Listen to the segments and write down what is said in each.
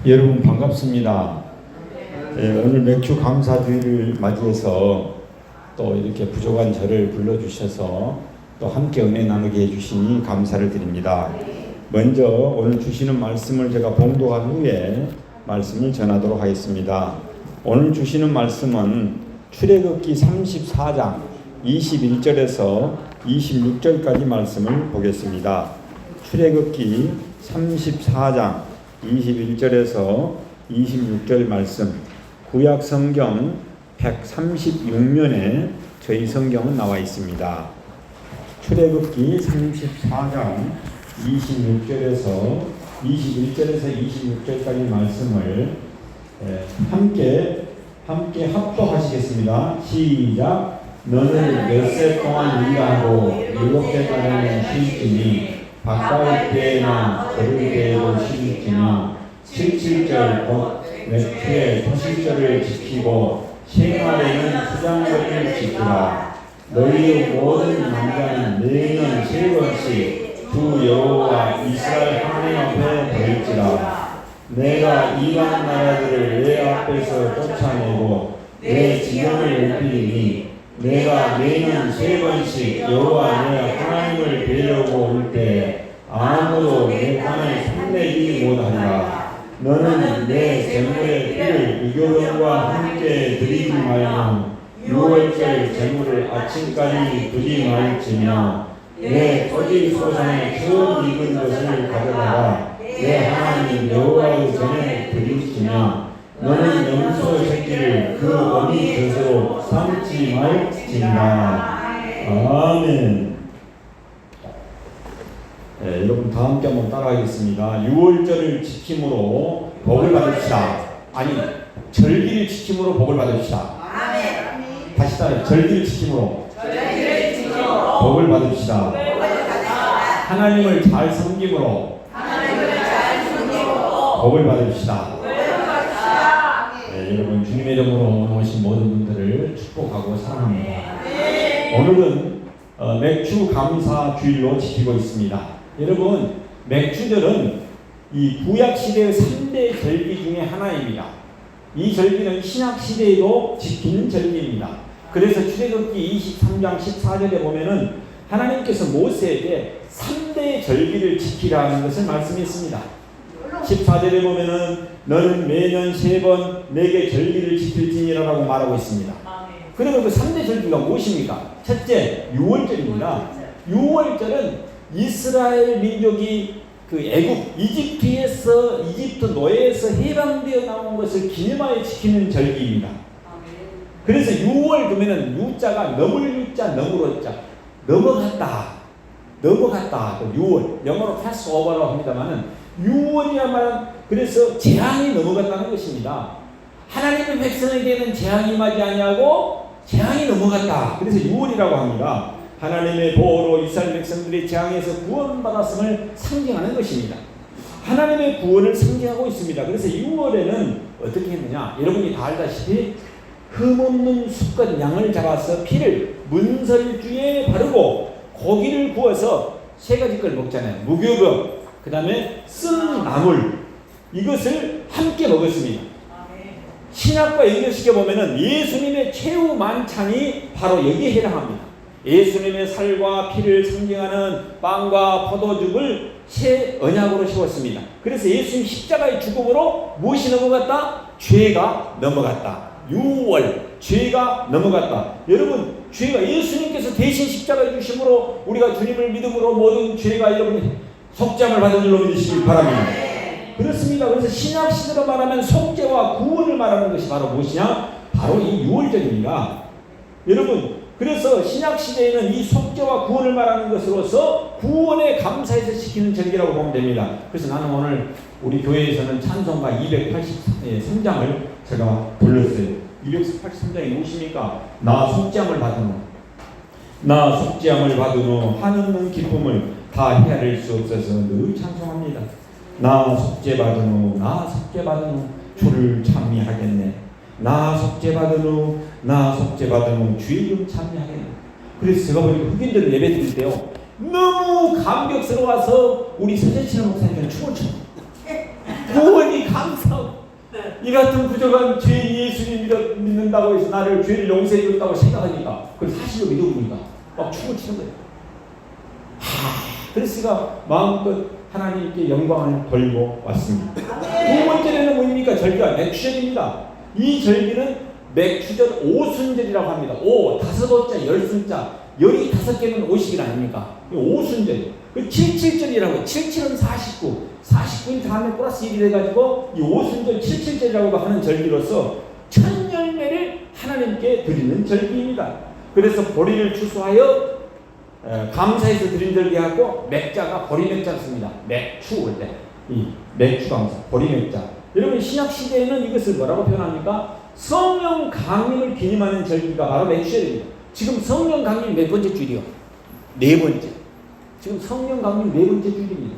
여러분 반갑습니다. 오늘 맥주 감사주의를 맞이해서 또 이렇게 부족한 저를 불러주셔서 또 함께 은혜 나누게 해주시니 감사를 드립니다. 먼저 오늘 주시는 말씀을 제가 봉독한 후에 말씀을 전하도록 하겠습니다. 오늘 주시는 말씀은 출애굽기 34장 21절에서 26절까지 말씀을 보겠습니다. 출애굽기 34장 21절에서 26절 말씀, 구약 성경 136면에 저희 성경은 나와 있습니다. 출애굽기 34장 26절에서 21절에서 26절까지 말씀을 함께 합독하시겠습니다. 시작. 너는 엿새 동안 일하고 일곱째 달에는 쉴지니 바깥 때에나 걸을 때에도 쉴지며 77절 곧 맥주의 토실절을 지키고 생활에는 수장절을 지키라. 너희 모든 남자는 매년 3번씩 주 여호와 이스라엘 하나님 앞에 드릴지라. 내가 이방 나라들을 내 앞에서 쫓아내고 내 지경을 높이니 내가 매년 3번씩 여호와 내 하나님을 뵈려고 올 때 아무도 내 땅을 손대지 못하리라. 너는 내 제물의 피를 유교병과 함께 드리지 말며 6월절 제물을 아침까지 두지 말지며 내 토지 소산에 처음 익은 것을 가져다가 내 하나님 여호와의 전에 드리시며 너는 염소 새끼를 그 어미 젖으로 삼지 말지니라. 아멘. 여러분 다 함께 한번 따라하겠습니다. 6월절을 지킴으로 복을 받읍시다. 아니, 절기를 지킴으로 복을 받읍시다. 아멘. 다시 따라해. 절기를 지킴으로 복을 받읍시다. 하나님을 잘 섬김으로 복을 받읍시다. 여러분 주님의 이름으로 오신 모든 분들을 축복하고 사랑합니다. 오늘은 맥주 감사 주일로 지키고 있습니다. 여러분 맥주절은 이 구약 시대의 3대 절기 중에 하나입니다. 이 절기는 신약 시대에도 지키는 절기입니다. 그래서 출애굽기 23장 14절에 보면은 하나님께서 모세에게 3대 절기를 지키라는 것을 말씀했습니다. 14절에 보면은 너는 매년 3번 내게 절기를 지킬지니라라고 말하고 있습니다. 그러면 그 3대 절기가 무엇입니까? 첫째, 6월절입니다. 6월절은 이스라엘 민족이 그 애굽 이집트 노예에서 해방되어 나온 것을 기념하여 지키는 절기입니다. 그래서 6월 그러면은 유자가 넘을 유자 넘으로 자 넘어갔다. 6월 영어로 패스오버라고 합니다만은 6월이야말로 그래서 재앙이 넘어갔다는 것입니다. 하나님의 백성에게는 재앙이 임하지 아니하고 재앙이 넘어갔다. 그래서 6월이라고 합니다. 하나님의 보호로 이스라엘 백성들이 재앙에서 구원받았음을 상징하는 것입니다. 하나님의 구원을 상징하고 있습니다. 그래서 6월에는 어떻게 했느냐? 여러분이 다 알다시피 흠없는 수컷 양을 잡아서 피를 문설주에 바르고 고기를 구워서 3가지 걸 먹잖아요. 무교병, 그 다음에 쓴 나물, 이것을 함께 먹었습니다. 신약과 연결시켜 보면은 예수님의 최후 만찬이 바로 여기에 해당합니다. 예수님의 살과 피를 상징하는 빵과 포도죽을 새 언약으로 세웠습니다. 그래서 예수님 십자가의 죽음으로 무엇이 넘어갔다? 죄가 넘어갔다. 6월 죄가 넘어갔다. 여러분 죄가 예수님께서 대신 십자가에 주심으로 우리가 주님을 믿음으로 모든 죄가 여러분 속죄함을 받은 줄로 믿으시기 바랍니다. 그렇습니다. 그래서 신약 시대로 말하면 속죄와 구원을 말하는 것이 바로 무엇이냐? 바로 이 6월절입니다. 여러분 그래서 신약 시대에는 이 속죄와 구원을 말하는 것으로서 구원에 감사해서 지키는 절기라고 보면 됩니다. 그래서 나는 오늘 우리 교회에서는 찬송가 283장을 제가 불렀어요. 283장이 무엇입니까? 나 속죄함을 받으노 한없는 기쁨을 다 헤아릴 수 없어서 늘 찬송합니다. 나 속죄받으노 주를 찬미하겠네. 나 속죄받으노 주의 이름 찬미하겠네. 그래서 제가 보니까 흑인들 예배 드릴 때요 너무 감격스러워서 우리 서재철 목사님께는 춤을 춰. 구원이 감사하고 이 같은 부족한 죄인 예수님 믿는다고 해서 나를 죄를 용서해 줬다고 생각하니까 그걸 사실로 믿어보니까 막 춤을 추는 거예요. 그래서 마음껏 하나님께 영광을 돌리고 왔습니다. 두 번째는 뭐입니까? 절기가 맥추절입니다. 이 절기는 맥추절 오순절이라고 합니다. 오, 5호자, 10순자, 열이 5개는 50일 아닙니까? 오순절. 그 77절이라고, 77은 49, 49인 다음에 플러스 1이 돼가지고 이 오순절 77절이라고 하는 절기로서 첫 열매를 하나님께 드리는 절기입니다. 그래서 보리를 추수하여 감사해서 드린 절기하고 맥자가 보리맥자를 씁니다. 맥추 올 때 이 맥추 감사, 보리맥자. 여러분 신약 시대에는 이것을 뭐라고 표현합니까? 성령 강림을 기념하는 절기가 바로 맥추절입니다. 지금 성령 강림 몇 번째 주일이요? 4번째. 지금 성령 강림 4번째 주일입니다.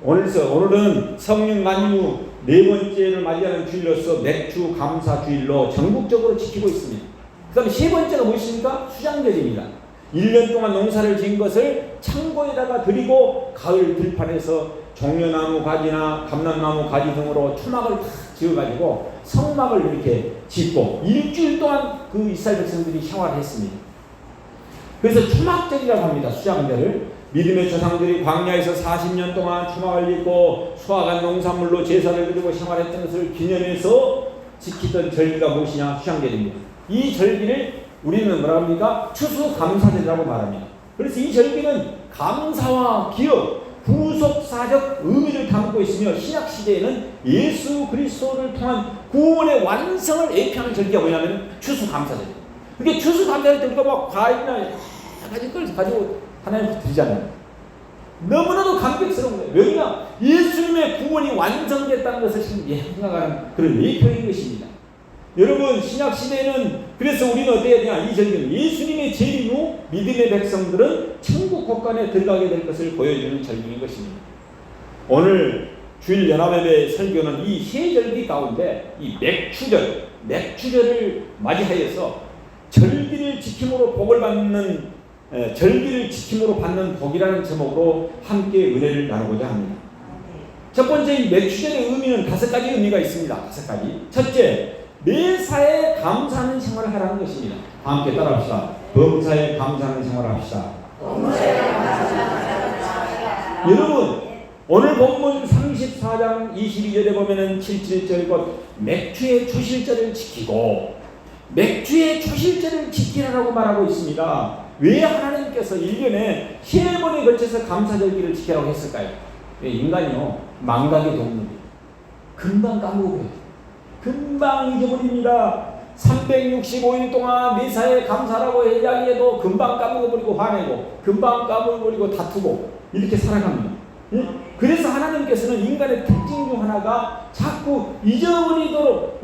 오늘은 성령 강림 후 4번째를 맞이하는 주일로서 맥추 감사 주일로 전국적으로 지키고 있습니다. 그 다음에 3번째가 무엇입니까? 수장절입니다. 1년 동안 농사를 지은 것을 창고에다가 드리고 가을 들판에서 종려나무 가지나 감람나무 가지 등으로 초막을 다 지어가지고 성막을 이렇게 짓고 일주일 동안 그 이스라엘 백성들이 생활을 했습니다. 그래서 초막절이라고 합니다. 수장절을. 믿음의 조상들이 광야에서 40년 동안 초막을 짓고 수확한 농산물로 제사를 드리고 생활했던 것을 기념해서 지키던 절기가 무엇이냐? 수장절입니다. 이 절기를 우리는 뭐라고 합니까? 추수감사절이라고 말합니다. 그래서 이 절기는 감사와 기억, 구속사적 의미를 담고 있으며 신약시대에는 예수 그리스도를 통한 구원의 완성을 예표하는 절기가 뭐냐면 추수감사절이에요. 그게 추수감사절 때 우리가 막 과일이나 여러 가지 걸 가지고 하나님께 드리잖아요. 너무나도 감격스러운 거예요. 왜냐? 예수님의 구원이 완성됐다는 것을 지금 생각하는 그런 예표인 것입니다. 여러분 신약시대에는 그래서 우리는 어때야 되냐? 이 절기는 예수님의 재림 후 믿음의 백성들은 천국 곳간에 들어가게 될 것을 보여주는 절기인 것입니다. 오늘 주일 연합예배 설교는 이 세 절기 가운데 이 맥추절을 맞이하여서 절기를 지킴으로 복을 받는 절기를 지킴으로 받는 복이라는 제목으로 함께 은혜를 나누고자 합니다. 첫 번째 이 맥추절의 의미는 5가지 의미가 있습니다. 5가지. 첫째, 매사에 감사하는 생활을 하라는 것입니다. 함께 따라합시다. 범사에 감사하는 생활을 합시다. 여러분 오늘 본문 34장 22절에 보면은 77절 곧 맥주의 초실절을 지키고 맥주의 초실절을 지키라고 말하고 있습니다. 왜 하나님께서 1년에 3번에 걸쳐서 감사절기를 지키라고 했을까요? 인간이요 망각의 동물이에요. 금방 까먹어요. 금방 잊어버립니다. 365일 동안 매사에 감사라고 이야기해도 금방 까먹어버리고 화내고 금방 까먹어버리고 다투고 이렇게 살아갑니다. 그래서 하나님께서는 인간의 특징 중 하나가 자꾸 잊어버리도록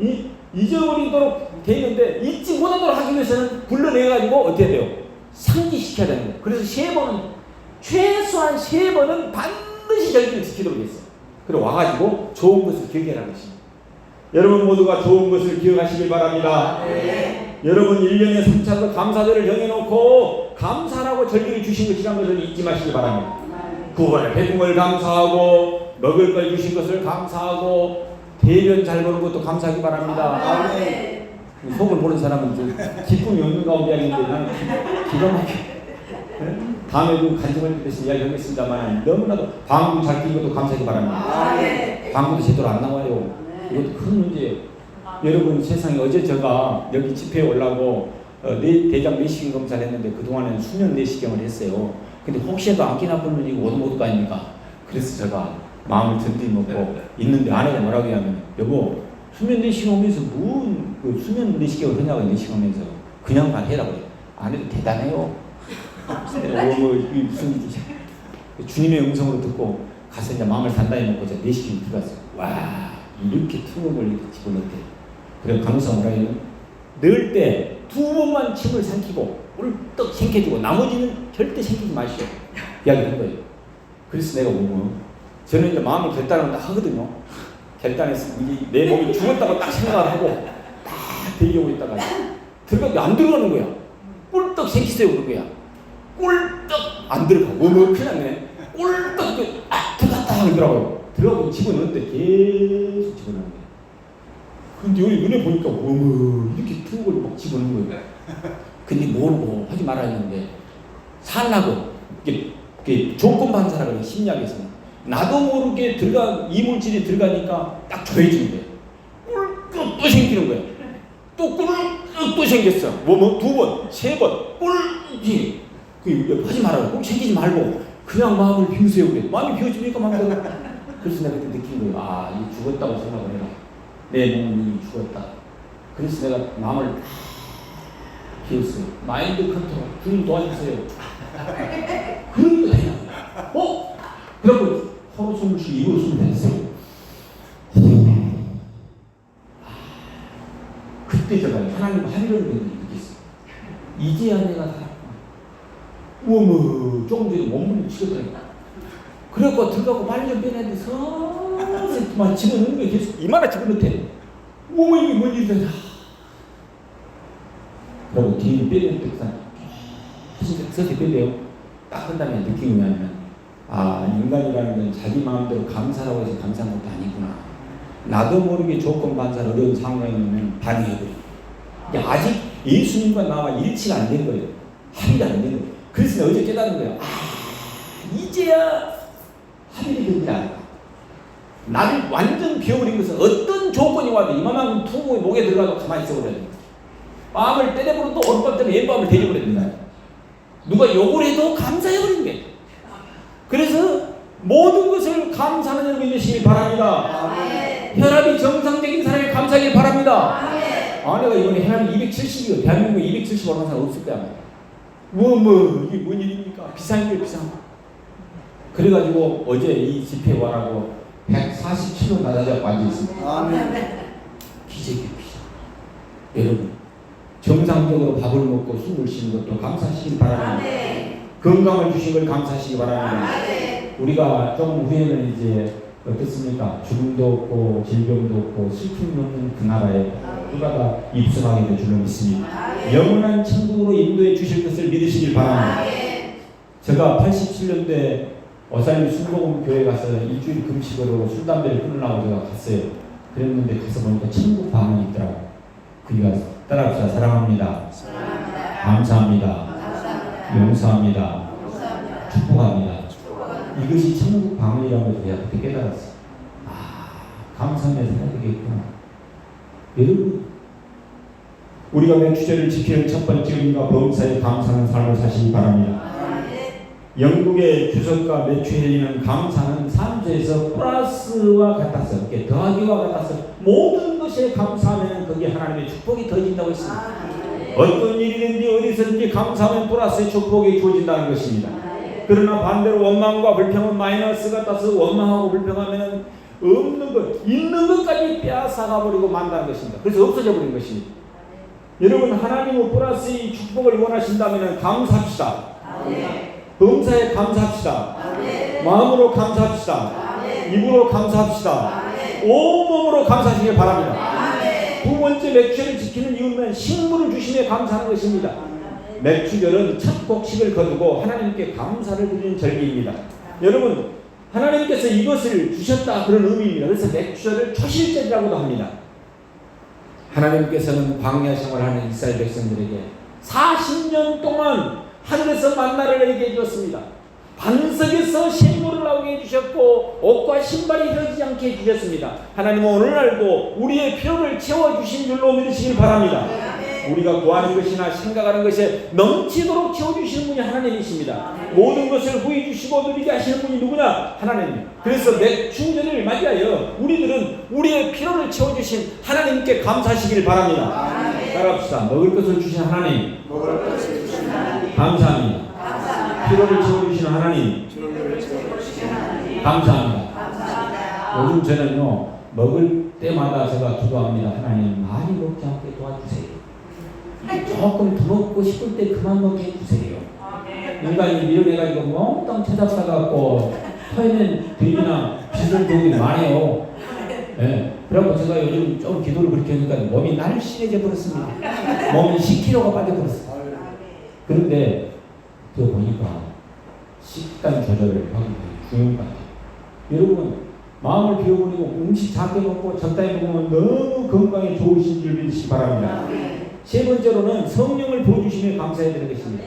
되는데 잊지 못하도록 하기 위해서는 불러내가지고 어떻게 돼요? 상기시켜야 되는 거예요. 그래서 최소한 3번은 반드시 절기를 지키도록 했어요. 그리고 와가지고 좋은 것을 기억해라는 것입니다. 여러분 모두가 좋은 것을 기억하시길 바랍니다. 네. 여러분 1년에 3차도 감사절을 정해놓고 감사라고 절기를 주신 것이라는 것을 잊지 마시기 바랍니다. 구원의 배움을 감사하고 먹을 걸 주신 것을 감사하고 대변 잘 보는 것도 감사하기 바랍니다. 네. 속을 모르는 사람은 좀 기쁨이 없는 가운데 하는데 나는 기가 막혀. 다음에도 간증을 위해서 이야기하겠습니다만 너무나도 방구 잘 끼는 것도 감사하기 바랍니다. 네. 방구도 제대로 안 나와요. 이것도 큰 문제예요. 여러분 세상에 어제 제가 여기 집회에 올라고 대장 내시경 검사를 했는데 그동안에는 수면 내시경을 했어요. 근데 혹시라도 안기 나쁜 놈이 오도 거 아닙니까? 그래서 제가 마음을 든든히 먹고 있는데 아내가 뭐라고 하냐면 여보 수면 내시경 오면서 그 수면 내시경을 하냐고 내시경하면서 그냥 해라고 해요. 아내도 대단해요. 무슨 일이지? 주님의 음성으로 듣고 가서 이제 마음을 단단히 먹고 제가 내시경에 들어갔어요. 와 이렇게 투명을 이렇게 집어넣대. 그래 간호사 뭐라 해요? 넣을 때 2번만 침을 삼키고 꿀떡 생겨주고 나머지는 절대 생기지 마시오. 이야기를 한 거예요. 그래서 내가 저는 이제 마음을 결단을 딱 하거든요. 결단해서 내 몸이 죽었다고 딱 생각을 하고 딱 대기하고 있다가 들어가면 안 들어가는 거야. 꿀떡 생기세요 그런 거야. 꿀떡 안 들어가. 어머, 큰일 났네. 꼴딱, 들어갔다 그러더라고요. 들어가고 집어넣는데 계속 집어넣는 거예요. 근데 여기 눈에 보니까, 어머, 이렇게 큰 걸 막 집어넣는 거예요. 근데 모르고 하지 말아야 했는데, 살라고, 이게 조건 반사라 그래요, 심리학에서는. 나도 모르게 이물질이 들어가니까 딱 조여지는 거예요. 꿀꺽 또 생기는 거예요. 또 꿀꺽 또 생겼어. 두 번, 세 번, 꿀꺽. 하지 말라고. 꼭 챙기지 말고 그냥 마음을 비우세요. 그래. 마음이 비워지니까 마음대로. 그래서 내가 그때 느낀 거예요. 아, 이 죽었다고 생각을 해라. 내 몸은 이미 죽었다. 그래서 내가 마음을 비웠어요. 마인드 컨트롤. 주님 도와주세요. 그러니까 되냐. 그러고 서로 숨을 쉬고 입으로 숨을 냈어요. 그때 제가 하나님과 하늘을 느꼈어요. 이제야 내가 살았구나. 어머, 조금 전에 몸을 치겠다니까. 그래갖고 들어가고 빨리 좀 빼내는데 서서히 집어넣는 거예요. 계속 이마나 집어넣대. 어머, 이게 뭔 일이야. 그리고 뒤에 빼내는 듯한 서서히 빼내요. 딱 한 다음에 느낀 게 뭐냐면, 아, 인간이라는 건 자기 마음대로 감사라고 해서 감사한 것도 아니구나. 나도 모르게 조건 반사를 어려운 상황에 오면 반응해버려. 아직 예수님과 나와 일치가 안 된 거예요. 합의가 안 된 거예요. 그래서 내가 어제 깨달은 거예요. 아, 이제야 합의가 되지 않을까. 나를 완전 비워버린 것은 어떤 조건이 와도 이만한 투구의 목에 들어가도 가만히 있어버려야 돼. 마음을 때려버리면 또 오른밤 때문에 왼밤을 대줘버려야 된다. 누가 욕을 해도 감사해버리는 거예요. 그래서 모든 것을 감사하는 여러분이 되시길 바랍니다. 혈압이 정상적인 사람이 감사하길 바랍니다. 내가 이번에 혈압이 270이요. 대한민국에 270 오르는 사람 없을 거야. 이게 뭔 일입니까? 비싼 게 비싼 거. 그래가지고 어제 이 집회에 와라고 147로 낮아져 앉아있습니다. 기적이에요, 기적. 여러분, 정상적으로 밥을 먹고 숨을 쉬는 것도 감사하시길 바랍니다. 건강을 주신 걸 감사하시기 바랍니다. 우리가 좀 후에는 이제 어떻습니까? 죽음도 없고 질병도 없고 슬픔이 없는 그 나라에 누가 다 입성하게 될 줄로 믿습니다. 영원한 천국으로 인도해 주실 것을 믿으시길 바랍니다. 제가 87년대 어사님 순복음 교회 가서 일주일 금식으로 술 담배를 끊으려고 제가 갔어요. 그랬는데 가서 보니까 천국 방언이 있더라고요. 그가 따라합시다. 사랑합니다. 감사합니다. 용서합니다. 축복합니다. 이것이 천국 방언이라는 것을 내가 그때 깨달았어. 감사하며 살아야 되겠구나. 여러분, 우리가 매주제를 지키는 첫 번째 의미가 범사에 감사하는 삶을 사시기 바랍니다. 영국의 주석가 매추헬리는 감사는 산소에서 플러스와 같아서, 이렇게 더하기와 같아서 모든 것에 감사하면 거기에 하나님의 축복이 더해진다고 했습니다. 어떤 일이든지 어디서든지 감사하면 플러스의 축복이 주어진다는 것입니다. 그러나 반대로 원망과 불평은 마이너스 같아서 원망하고 불평하면 없는 것, 있는 것까지 빼앗아가버리고 만다는 것입니다. 그래서 없어져 버린 것입니다. 여러분, 하나님은 플러스의 축복을 원하신다면 감사합시다. 범사에 감사합시다. 마음으로 감사합시다. 입으로 감사합시다. 온몸으로 감사하시길 바랍니다. 두 번째 맥주를 지키는 이유는 식물을 주심에 감사하는 것입니다. 맥주절은 첫 곡식을 거두고 하나님께 감사를 드리는 절기입니다. 여러분, 하나님께서 이것을 주셨다 그런 의미입니다. 그래서 맥주절을 초실절이라고도 합니다. 하나님께서는 광야 생활하는 이스라엘 백성들에게 40년 동안 하늘에서 만나를 내게 해주었습니다. 반석에서 샘물을 나오게 해주셨고 옷과 신발이 흐려지지 않게 해주셨습니다. 하나님은 오늘날도 우리의 필요를 채워주신 줄로 믿으시길 바랍니다. 우리가 구하는 것이나 생각하는 것에 넘치도록 채워주시는 분이 하나님이십니다. 모든 것을 후해주시고 누리게 하시는 분이 누구냐? 하나님입니다. 그래서 맥주절을 맞이하여 우리들은 우리의 필요를 채워주신 하나님께 감사하시길 바랍니다. 따라합시다. 먹을 것을 주신 하나님, 감사합니다. 필요를 채워주시는 하나님, 감사합니다. 요즘 저는요, 먹을 때마다 제가 기도합니다. 하나님, 많이 먹지 않게 도와주세요. 조금 더 먹고 싶을 때 그만 먹게 해주세요. 인간이 미련해가지고 몽땅 찾아가갖고 토해낸 돼지나 비슷한 동이 많아요. 그래서 제가 요즘 좀 기도를 그렇게 하니까 몸이 날씬해져 버렸습니다. 몸이 10kg가 빠져버렸어요. 그런데 저 보니까 식단 조절을 하는 게 중요한 것 같아요. 여러분, 마음을 비워버리고 음식 작게 먹고 적당히 먹으면 너무 건강에 좋으신 줄 믿으시기 바랍니다. 세 번째로는 성령을 부어주시면 감사해야 되는 것입니다.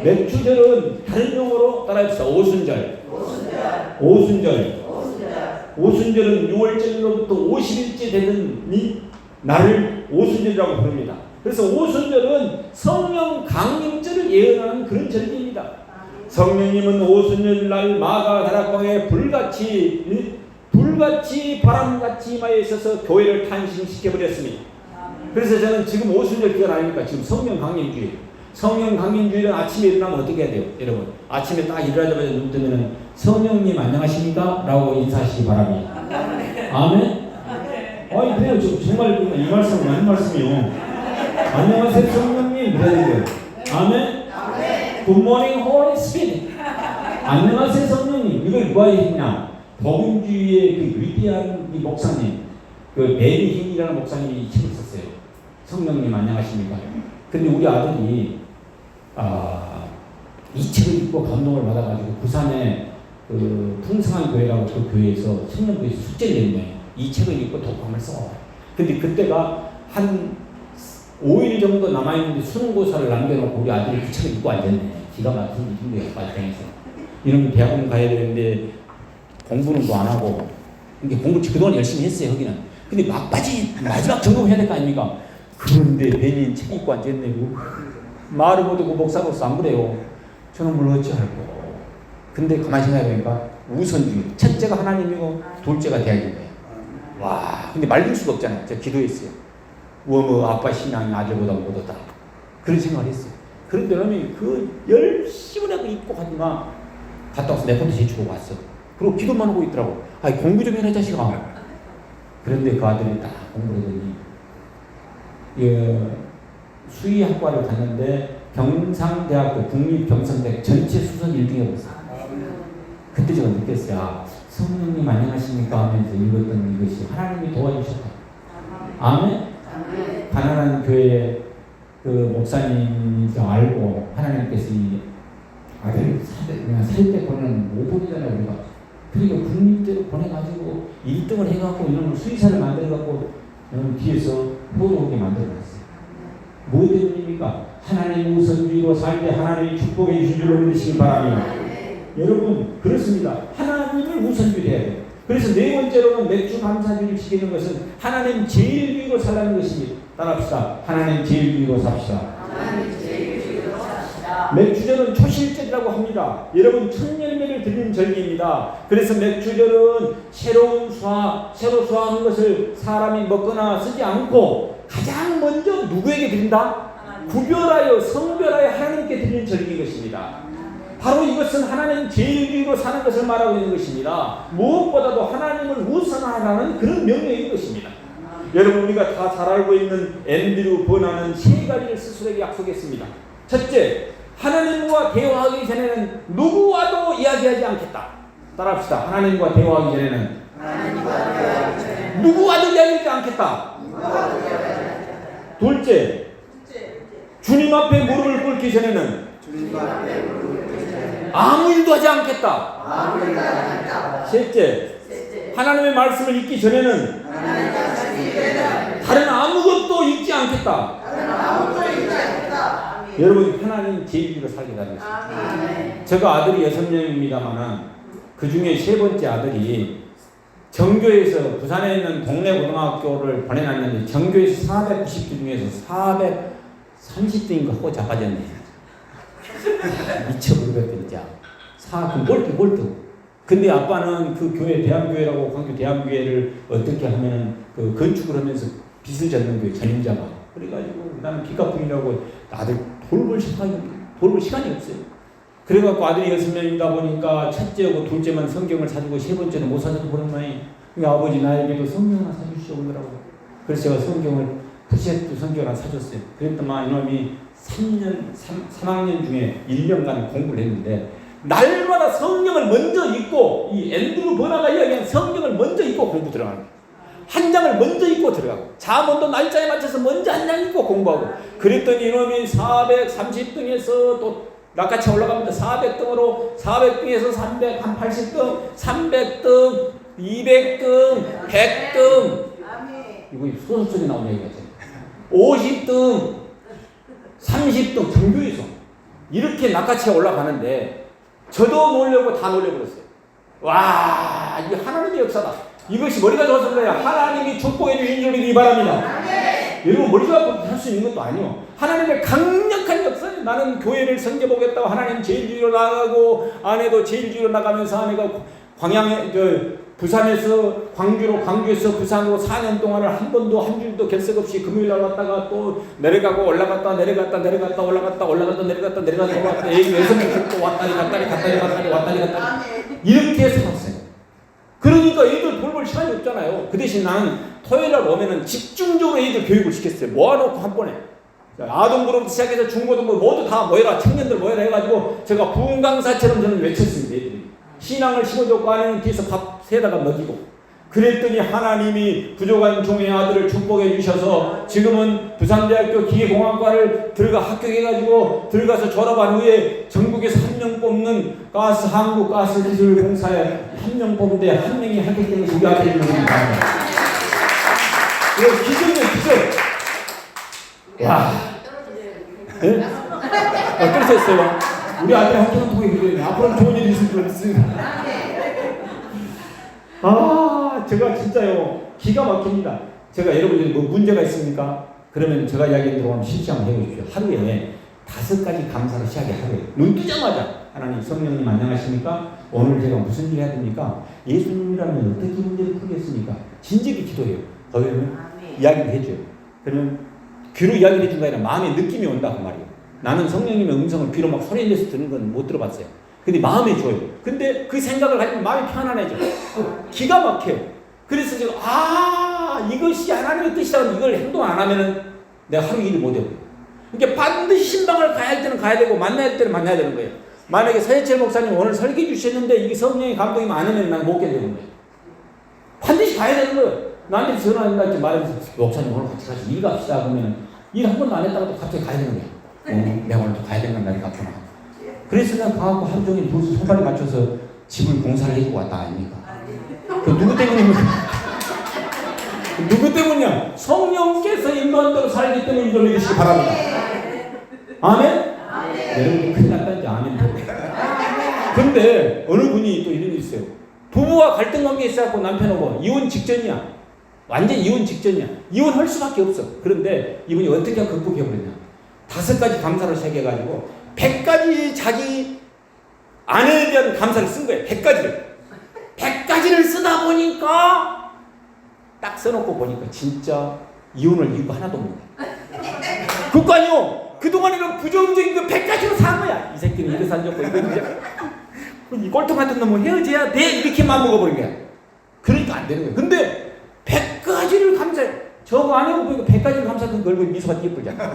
맥주절은 다른 용어로 따라합시다. 오순절. 오순절은 6월절로부터 50일째 되는 이 날을 오순절이라고 부릅니다. 그래서 오순절은 성령 강림절을 예언하는 그런 절기입니다. 성령님은 오순절 날 마가 다락방에 불같이 바람같이 임하여 있어서 교회를 탄신시켜버렸습니다. 그래서 저는 지금 오순절 기간 아닙니까? 지금 성령 강림주의. 성령 강림주의는 아침에 일어나면 어떻게 해야 돼요? 여러분, 아침에 딱 일어나자마자 눈 뜨면은 성령님 안녕하십니까? 라고 인사하시기 바랍니다. 아멘? 아니, 그래요. 정말 이 말씀은 맞는 말씀이요. 안녕하세요, 성령님. 그래야 돼요. 아멘? Good morning, Holy Spirit. 안녕하세요, 성령님. 이걸 누가 했냐? 복음주의의 그 위대한 이 목사님, 그 베리힌이라는 목사님이 이 책을 썼어요. 성령님 안녕하십니까? 근데 우리 아들이 이 책을 읽고 감동을 받아가지고 부산에 그 풍성한 교회라고 그 교회에서 청년부에서 숙제를 냈네. 이 책을 읽고 독감을 써. 근데 그때가 한 5일 정도 남아있는데 수능고사를 남겨놓고 우리 아들이 그 책을 읽고 앉았네. 기가 막힌 힘들어요. 발생해서. 이놈이 대학원 가야 되는데 공부는 또 안 하고. 근데 공부 그동안 열심히 했어요. 거기는. 근데 막바지 마지막 점검해야 될 거 아닙니까? 그런데 괜히 책 읽고 앉았네. 말을 못하고 목사로서 안 그래요. 저는 뭘 어찌할꼬. 근데 가만히 생각해보니까 우선주의. 첫째가 하나님이고 둘째가 대학인 거예요. 와, 근데 말릴 수가 없잖아요. 제가 기도했어요. 아빠 신앙이 아들보다 못하다. 그런 생각을 했어요. 그런데 놈이 그 열심히 하고 입고 가지마. 갔다 와서 내 폰도 제주고 왔어. 그리고 기도만 하고 있더라고. 아이, 공부 좀 해라, 자식아. 그런데 그 아들이 딱 공부를 하더니, 수의학과를 갔는데, 경상대학교, 국립경상대학 전체 수석 1등 해봤어요. 그때 제가 느꼈어요. 성령님 안녕하십니까? 하면서 읽었던 이것이 하나님이 도와주셨다. 아멘? 가난한 교회에 그 목사님도 알고 하나님께서 이 아들 그냥 살 때 보내는 모범이잖아요, 우리가. 그리고 국립대로 보내가지고 1등을 해갖고 이런 수의사를 만들어갖고 뒤에서 호로오게 만들어놨어요. 뭐 때문입니까? 하나님 우선주의로 살 때 하나님이 축복해 주신 줄로 믿으시기 바랍니다. 여러분, 그렇습니다. 하나님을 우선주의로 해야 돼요. 그래서 네 번째로는 맥주 감사주의를 지키는 것은 하나님 제일주의로 살라는 것입니다. 따라합시다. 하나님 제일주의로 삽시다. 맥주절은 초실절이라고 합니다. 여러분, 첫 열매를 드리는 절기입니다. 그래서 맥주절은 새로 수확한 것을 사람이 먹거나 쓰지 않고 가장 먼저 누구에게 드린다? 구별하여 성별하여 하나님께 드리는 절기인 것입니다. 바로 이것은 하나님 제일주의로 사는 것을 말하고 있는 것입니다. 무엇보다도 하나님을 우선하라는 그런 명령인 것입니다. 여러분, 우리가 다 잘 알고 있는 앤드류 버나는 세 가지를 스스로에게 약속했습니다. 첫째, 하나님과 대화하기 전에는 누구와도 이야기하지 않겠다. 따라합시다. 하나님과 대화하기 전에는 누구와도 이야기하지 않겠다. 둘째, 주님 앞에 무릎을 꿇기 전에는 아무 일도 하지 않겠다. 셋째, 하나님의 말씀을 읽기 전에는 다른 아무것도 읽지 않겠다. 여러분, 하나님 제일주의로 살겠다는 것입니다. 제가 아들이 6명입니다만 그 중에 세 번째 아들이 정교에서 부산에 있는 동네 고등학교를 보내놨는데 정교에서 490대 중에서 430대인가 하고 작아졌네. 미쳐버리겠다 진짜. 꼴등. 근데 아빠는 그 교회 대한교회라고 광주 대한교회를 어떻게 하면 그 건축을 하면서 빚을 졌는 교회 전임자가. 그래가지고 나는 기가뿐이라고 아들 돌볼 시간이 없어요. 그래갖고 아들이 6명이다 보니까 첫째하고 둘째만 성경을 사주고 세 번째는 못 사줘도 그런 말이. 아버지 나에게도 성경 하나 사주시오 그러더라고. 그래서 제가 푸시에트 성경을 하나 사줬어요. 그랬더만 이놈이 3학년 중에 1년간 공부를 했는데 날마다 성경을 먼저 읽고 이 앤드류 버나가 이야기한 성경을 먼저 읽고 공부 들어가는 거예요. 한 장을 먼저 읽고 들어가고 잠언도 날짜에 맞춰서 먼저 한 장 읽고 공부하고 그랬더니 이놈이 430등에서 또 낚아채 올라갑니다. 400등으로 400등에서 300, 한 80등, 300등, 200등, 100등. 이거 소설 속에 나온 얘기 같아요. 50등, 30등 정규에서 이렇게 낚아채 올라가는데 저도 놀려고 다 놀려버렸어요. 와, 이게 하나님의 역사다. 이것이 머리가 좋아서 그래요. 하나님이 축복해 주신 줄이기 바랍니다. 여러분 머리가 할 수 있는 것도 아니요. 하나님의 강력한 역사예요. 나는 교회를 섬겨보겠다고 하나님 제일주의로 나가고 아내도 제일주의로 나가면서 아내가 광양에 부산에서 광주에서 부산으로 4년 동안을 한 번도 한 줄도 결석 없이 금요일 날 왔다가 또 내려가고 올라갔다 올라갔다 내려갔다 올라갔다 애기 6명 또 왔다리 이렇게 살았어요. 그러니까 애들 돌볼 시간이 없잖아요. 그 대신 나는 토요일 날 오면은 집중적으로 애들 교육을 시켰어요. 모아놓고 한 번에. 아동부로부터 시작해서 중고등부 모두 다 모여라. 청년들 모여라 해가지고 제가 부흥강사처럼 저는 외쳤습니다. 애들이. 신앙을 심어줬고 아내는 뒤에서 밥 세다가 먹이고. 그랬더니 하나님이 부족한 종의 아들을 축복해 주셔서 지금은 부산대학교 기계공학과를 합격해가지고 들어가서 졸업한 후에 전국에서 한 명 뽑는 한국가스기술공사에 한 명 뽑는데 한 명이 합격된 것이 우리 아들이 있는 겁니다. 이거 기적이에요, 기적. 와. 네? 떨어졌어요. 우리 아들이 한편은 통해 그러네. 앞으로는 좋은 일이 있을 줄 알았습니다. 제가 진짜요 기가 막힙니다. 제가 여러분들 뭐 문제가 있습니까? 그러면 제가 이야기 들어오면 실시 한번 해보십시오. 하루에 5가지 감사를 시작해. 하루에 눈 뜨자마자 하나님 성령님 안녕하십니까? 오늘 제가 무슨 일 해야 됩니까? 예수님이라면 어떻게 문제를 풀겠습니까? 진지하게 기도해요. 거기는 이야기를 해줘요. 그러면 귀로 이야기를 해준 게 아니라 마음에 느낌이 온다 그 말이에요. 나는 성령님의 음성을 귀로 막 소리 내서 듣는 건 못 들어봤어요. 근데 마음에 줘요. 근데 그 생각을 가지면 마음이 편안해져. 기가 막혀요. 그래서 지금 이것이 하나님의 뜻이라고 이걸 행동 안 하면은 내가 하루 일을 못 해요. 그러니까 반드시 신방을 가야 할 때는 가야 되고 만나야 할 때는 만나야 되는 거예요. 만약에 서예철 목사님 오늘 설계 주셨는데 이게 성령의 감동이 많으면 난 못 견디는 거예요. 반드시 가야 되는 거예요. 나한테 전화한다 이렇게 말해서 목사님 오늘 같이 가서 일 갑시다 그러면 일 한 번도 안 했다가 또 갑자기 가야 되는 거예요. 내가 오늘 또 가야 되는 날이 갔구나. 그래서 내가 가갖고 하루 종일 손발에 맞춰서 집을 공사를 해주고 왔다 아닙니까? 그 누구 때문입니까? 누구 때문이야? 성령께서 인도한 대로 살기 때문에 인도 믿으시기 바랍니다. 아멘? 여러분 큰일 났다는지 아멘. 근데 어느 분이 또 이런 일이 있어요. 부부와 갈등 관계에 있어갖고 남편하고 이혼 직전이야. 완전 이혼 직전이야. 이혼할 수밖에 없어. 그런데 이분이 어떻게 극복해버렸냐. 5가지 감사를 시작해가지고 100가지 자기 아내에 대한 감사를 쓴 거예요. 100가지를 쓰다 보니까 딱 써놓고 보니까 진짜 이혼을 이유가 하나도 없는 거야. 그거 아니요. 그동안에는 부정적인 거 100가지로 산 거야. 이 새끼는 이래서 안 좋고 이거 이 꼴통 같은 놈은 헤어져야 돼. 이렇게 마음먹어버린 거야. 그러니까 안 되는 거야. 근데 100가지를 감사해. 저거 안 해고 보니까 100가지를 감사하던 그 얼굴 미소가 예쁘잖아.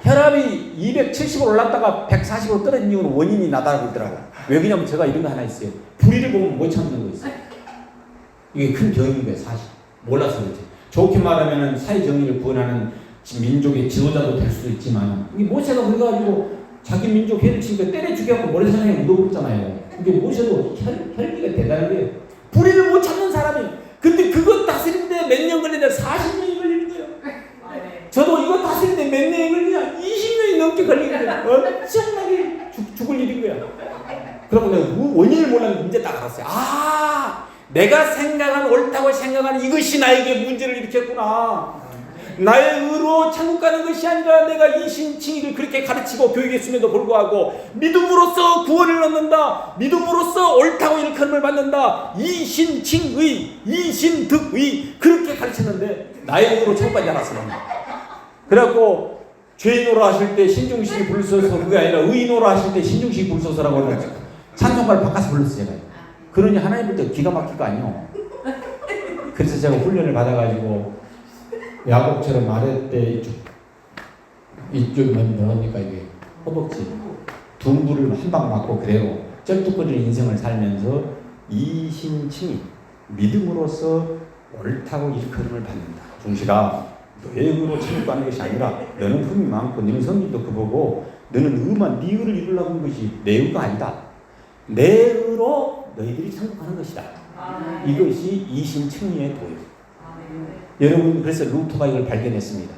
혈압이 270으로 올랐다가 140으로 떨어진 이유는 원인이 나다라고 있더라고요. 왜 그러냐면 제가 이런 거 하나 있어요. 불의를 보면 못 참는 거 있어요. 이게 큰 병인 거예요, 사실. 몰라서 그렇지. 좋게 말하면 사회정의를 구원하는 민족의 지도자도 될 수도 있지만 이게 모세가 그래가지고 자기 민족 해를 치니까 때려 죽여갖고 모래사장에 묻어버렸잖아요. 이게 모세도 혈기가 대단한 거예요. 불의를 못 참는 사람이. 근데 그것 다스리는데 몇 년 걸리냐? 40년이 걸리는 거예요. 저도 이거 다스리는데 몇 년이 걸리냐? 20년이 넘게 걸리는 거예요. 엄청나게 죽을 일인 거야. 그러고 내가 원인을 몰랐는데 이제 딱 알았어요. 내가 생각한 옳다고 생각하는 이것이 나에게 문제를 일으켰구나. 나의 의로 천국 가는 것이 아니라 내가 이신칭의를 그렇게 가르치고 교육했음에도 불구하고 믿음으로써 구원을 얻는다. 믿음으로써 옳다고 일컬음을 받는다. 이신칭의, 이신득의 그렇게 가르쳤는데 나의 의로 천국 가지 않았어. 그래갖고 죄인으로 하실 때 신중식이 불서서 그게 아니라 의인으로 하실 때 신중식이 불서서라고 하는 찬송가를 바꿔서 불렀어요. 제가. 그러니 하나님 볼 때 기가 막힐 거 아니에요. 그래서 제가 훈련을 받아가지고 야곱처럼 아래 때 이쪽은 뭐합니까 이게 허벅지 둥부를 한 방 맞고 그래요. 쩔뚝거리는 인생을 살면서 이신칭의 믿음으로써 옳다고 일컬음을 받는다. 중실아 너의 의로 천국 가는 것이 아니라 너는 흠이 많고 너는 성질도 급하고 너는 의만 네 의를 이루려고 하는 것이 내 의가 아니다. 내 의로 너희들이 천국 가는 것이다. 이것이 이심청리의 도요. 여러분 그래서 루터가 이걸 발견했습니다.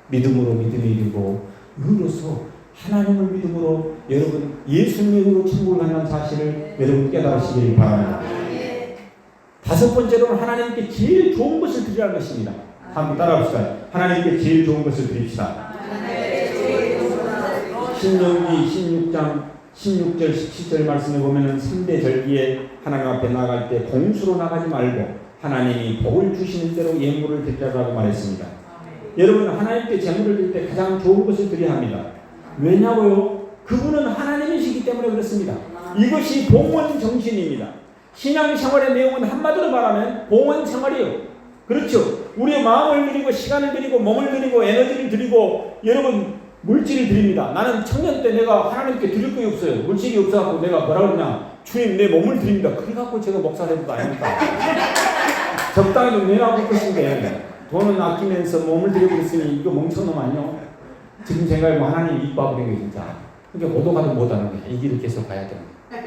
믿음으로 믿음에 이르고 의로서 하나님을 믿음으로 여러분 예수님의 의로 천국을 간다는 사실을 여러분 깨달으시길 바랍니다. 다섯 번째로는 하나님께 제일 좋은 것을 드리라는 것입니다. 한번 따라합시다. 하나님께 제일 좋은 것을 드립시다. 신명기 16장 16절 17절 말씀에 보면은 3대 절기에 하나님 앞에 나갈 때 공수로 나가지 말고 하나님이 복을 주시는 대로 예물을 드리라고 말했습니다. 여러분 하나님께 제물을 드릴 때 가장 좋은 것을 드려야 합니다. 왜냐고요? 그분은 하나님이시기 때문에 그렇습니다. 이것이 봉헌 정신입니다. 신앙생활의 내용은 한마디로 말하면 봉헌 생활이요. 그렇죠. 우리의 마음을 드리고 시간을 드리고 몸을 드리고 에너지를 드리고 여러분 물질을 드립니다. 나는 청년 때 내가 하나님께 드릴 게 없어요. 물질이 없어갖고 내가 뭐라 그러냐. 주님 내 몸을 드립니다. 그래갖고 제가 목사를 해도 아닙니까? 적당히 좀 내놔볼 것인데 돈은 아끼면서 몸을 드리고 있으니 이거 멍청놈 아니요? 지금 생각해보면 하나님 이뻐하고 그게 진짜. 그러니까 오도가도 못하는 거야. 이 길을 계속 가야 되는 거야.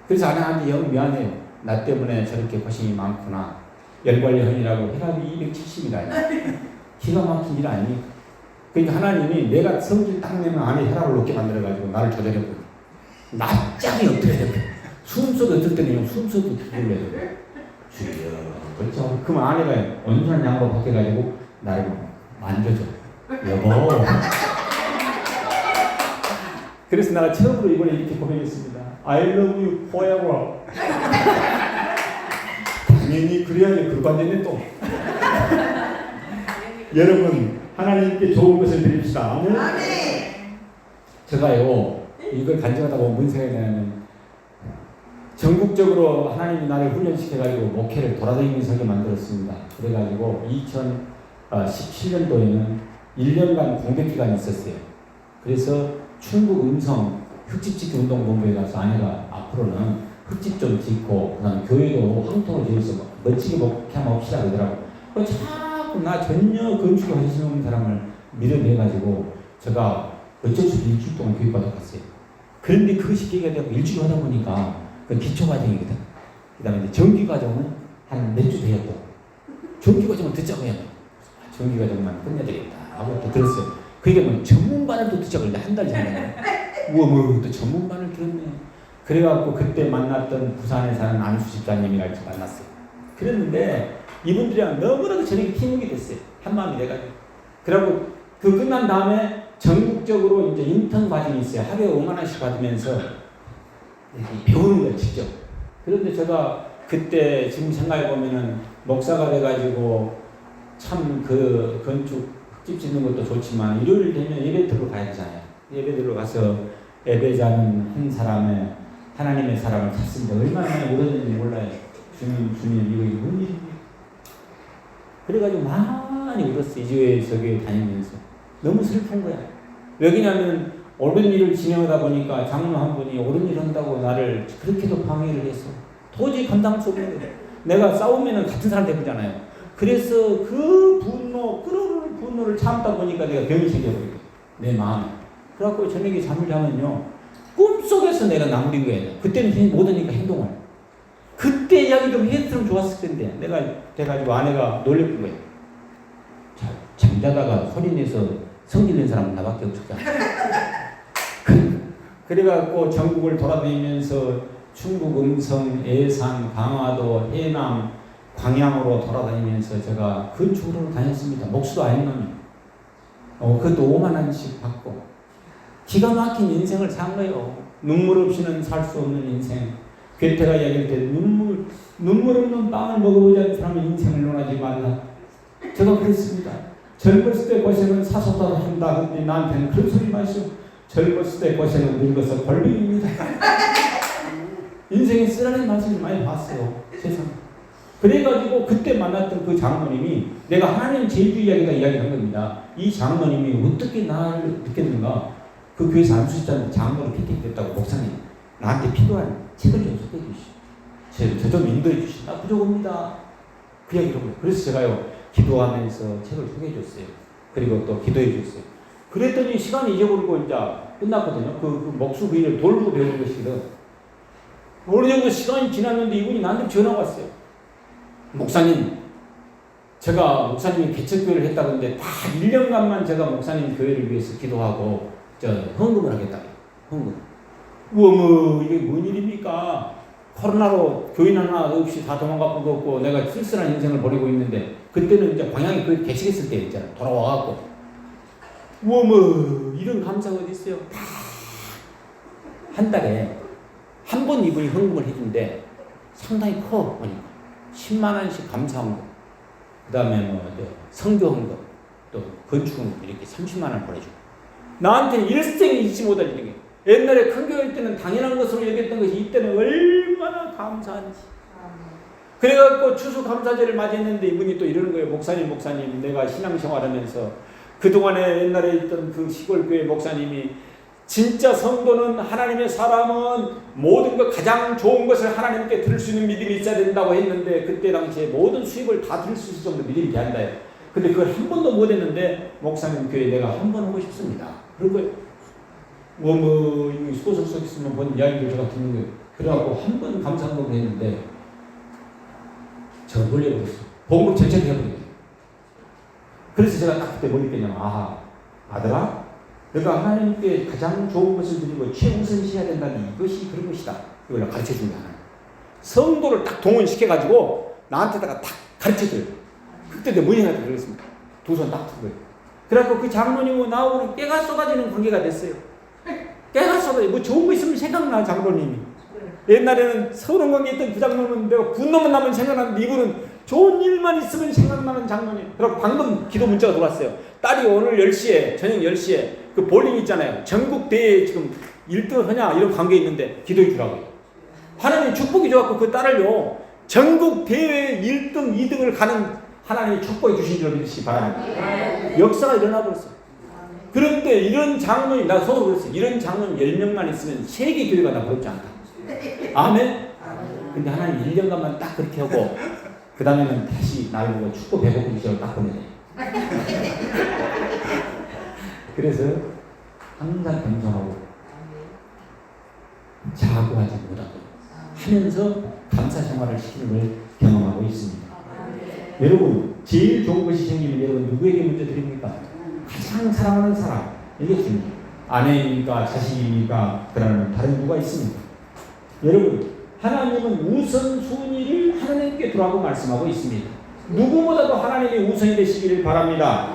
그래서 하나님한테 영 미안해요. 나 때문에 저렇게 고생이 많구나. 열관리헌이라고 혈압이 270이라. 기가 막힌 일 아니에요. 그러니까 하나님이 내가 성질 딱 내면 안에 혈압을 높게 만들어가지고 나를 조절해버려. 납작이 엎드려야 돼. 숨소리 어떨 때는 숨소리도 들려야 돼. 주여. 그렇죠. 그럼 아내가 온전한 양으로 바뀌어가지고 나를 만져줘. 여보. 그래서 내가 처음으로 이번에 이렇게 고백했습니다. I love you forever. 당연히 그래야지 그관계는 또. 여러분 하나님께 좋은 것을 드립시다. 아멘. 제가요 이걸 간증하다 보면 뭔 생각이 나냐면 전국적으로 하나님이 나를 훈련시켜가지고 목회를 돌아다니면서 하게 만들었습니다. 그래가지고 2017년도에는 1년간 공백기간이 있었어요. 그래서 충북 음성 흙집짓기 운동본부에 가서 아내가 앞으로는 흙집 좀 짓고 그다음에 교회도 황토로 지어서 멋지게 목회하면 없시다 그러더라고. 자꾸 나 전혀 건축을 하시는 없는 사람을 밀어내가지고 제가 어쩔 수 없이 일주일 동안 교육받아 갔어요. 그런데 그것이 기회가 되고 일주일 하다 보니까 그 기초과정이거든. 그 다음에 이제 정기과정은 한 몇 주 돼야 또. 정기과정을 듣자고 해야 돼. 정기과정만 끝내야 되겠다. 하고 또 들었어요. 그게 뭐 전문반을 또 듣자고 했는데 한 달 전에. 우와, 또 전문반을 들었네. 그래갖고 그때 만났던 부산에 사는 안수 집사님이랑 만났어요. 그랬는데 이분들이랑 너무나도 저녁에 팀워크가 됐어요. 한마음이 돼가지고. 그리고 그 끝난 다음에 전국적으로 이제 인턴 과정이 있어요. 하루에 5만 원씩 받으면서 배우는 거예요, 직접. 그런데 제가 그때 지금 생각해보면은 목사가 돼가지고 참 그 건축 흙집 짓는 것도 좋지만 일요일 되면 예배 들으러 가야 되잖아요. 예배 들으러 가서 예배자는 한 사람의 하나님의 사람을 찾습니다. 얼마나 많이 울었는지 몰라요. 주님, 이거 뭔 일이에요? 그래가지고 많이 울었어요. 이 교회 저 교회 다니면서. 너무 슬픈 거야. 왜 그러냐면 옳은 일을 진행하다 보니까 장로 한 분이 옳은 일 한다고 나를 그렇게도 방해를 했어. 도저히 감당할 수 없는 거야. 내가 싸우면 같은 사람 되잖아요. 그래서 그 끓어오르는 분노를 참다 보니까 내가 병이 생겨버린 거야. 내 마음에. 그래갖고 저녁에 잠을 자면요. 꿈속에서 내가 나무린 거예요. 그때는 못 하니까 행동을. 그때 이야기 좀 했으면 좋았을 텐데 내가 돼가지고 아내가 놀랬던 거예요. 자, 잠자다가 소리 내서 성질 낸 사람은 나밖에 없었잖아. 그래갖고 전국을 돌아다니면서 충북 음성, 예산, 강화도, 해남, 광양으로 돌아다니면서 제가 건축으로 다녔습니다. 목수도 아닌 놈이. 그것도 5만 원씩 받고. 기가 막힌 인생을 산 거예요. 눈물 없이는 살 수 없는 인생. 괴테가 얘기할 때 눈물 없는 빵을 먹어보자는 사람의 인생을 논하지 말라. 제가 그랬습니다. 젊었을 때 고생은 사소하다 한다. 근데 나한테는 그런 소리 마시오. 젊었을 때 고생은 늙어서 권력입니다. 인생에 쓰라는 말씀을 많이 봤어요. 세상. 그래가지고 그때 만났던 그 장로님이 내가 하나님 제일주의하게다 이야기한 겁니다. 이 장로님이 어떻게 나를 느꼈는가. 그 교회에서 안수시장 장로로 피팅됐다고 목사님 나한테 필요한 책을 좀 소개해 주시오. 저 좀 인도해 주시오. 나 부족합니다. 그 이야기를 하고요. 그래서 제가요 기도하면서 책을 소개해줬어요. 그리고 또 기도해줬어요. 그랬더니 시간이 잊어버리고 이제 끝났거든요. 그 목수 그 일을 돌고 배우는 것이거든. 어느 정도 시간이 지났는데 이분이 나한테 전화가 왔어요. 목사님, 제가 목사님이 개척교회를 했다던데 다 1년간만 제가 목사님 교회를 위해서 기도하고 헌금을 하겠다고. 헌금. 우와, 이게 뭔 일입니까? 코로나로 교인 하나 없이 다 도망가 버렸고 내가 쓸쓸한 인생을 벌이고 있는데 그때는 이제 광양에 그 개척했을 때 있잖아요. 돌아와갖고 우와, 이런 감사가 어디 있어요? 다 한 달에 한 번 이분이 헌금을 해준대. 상당히 커 보니까 10만 원씩 감사헌금, 그 다음에 성교헌금, 또 건축헌금 이렇게 30만 원 보내주고. 나한테는 일생에 잊지 못할 일이에요. 옛날에 큰 교회일 때는 당연한 것으로 여겼던 것이 이때는 얼마나 감사한지. 그래갖고 추수감사제를 맞이했는데 이분이 또 이러는 거예요. 목사님, 내가 신앙생활하면서 그동안에 옛날에 있던 그 시골교회 목사님이 진짜 성도는, 하나님의 사람은 모든 것, 가장 좋은 것을 하나님께 들을 수 있는 믿음이 있어야 된다고 했는데 그때 당시에 모든 수입을 다 들을 수 있을 정도 믿음이 돼야 한다. 근데 그걸 한 번도 못 했는데 목사님 교회 내가 한 번 오고 싶습니다. 그런 거예요. 이 소설 속에 있으면 본 이야기를 제가 듣는 거예요. 그래갖고 한 번 감사한다고 했는데 제가 놀려버렸어요. 복음을 전체를 해버린 거예요. 그래서 제가 딱 그때 뭘 느꼈냐면, 아들아, 내가 하나님께 가장 좋은 것을 드리고 최우선시해야 된다는 이것이 그런 것이다. 이걸 가르쳐준 거야. 성도를 딱 동원시켜가지고 나한테다가 딱 가르쳐줘요. 그때 내가 뭐냐고 그러겠습니다. 두 손 딱 튼 거예요. 그래갖고 그 장로님하고 나하고는 깨가 쏟아지는 관계가 됐어요. 깨가 쏟아져. 뭐 좋은 거 있으면 생각나, 장로님이. 옛날에는 서운한 관계 있던 그 장로는 내가 분노만 나면 생각나는데 이분은 좋은 일만 있으면 생각나는 장로님. 그리고 방금 기도 문자가 들어왔어요. 딸이 오늘 10시에, 저녁 10시에 그 볼링 있잖아요. 전국 대회에 지금 1등을 하냐 이런 관계 있는데 기도해 주라고요. 하나님 축복이 줘갖고 그 딸을요, 전국 대회 1등, 2등을 가는 하나님이 축복해 주신 줄 믿으시기 바랍니다. 역사가 일어나 버렸어요. 그런데 이런 장로님, 나 속으로 그랬어요. 이런 장로님 10명만 있으면 세계 교회가 다 부럽지 않다. 아멘? 근데 하나님 1년간만 딱 그렇게 하고 그 다음에는 다시 날 보고 축복 배고픈 시절을 딱 보내요. 그래서 항상 겸손하고 자고하지 못하고 하면서 감사 생활을 시키는 걸 경험하고 있습니다. 여러분, 제일 좋은 것이 생기면 여러분 누구에게 문제 드립니까? 가장 사랑하는 사람, 이게 중요해요. 아내입니까? 자식입니까? 그러면 다른 누가 있습니까? 여러분, 하나님은 우선순위를 하나님께 두라고 말씀하고 있습니다. 누구보다도 하나님이 우선이 되시기를 바랍니다.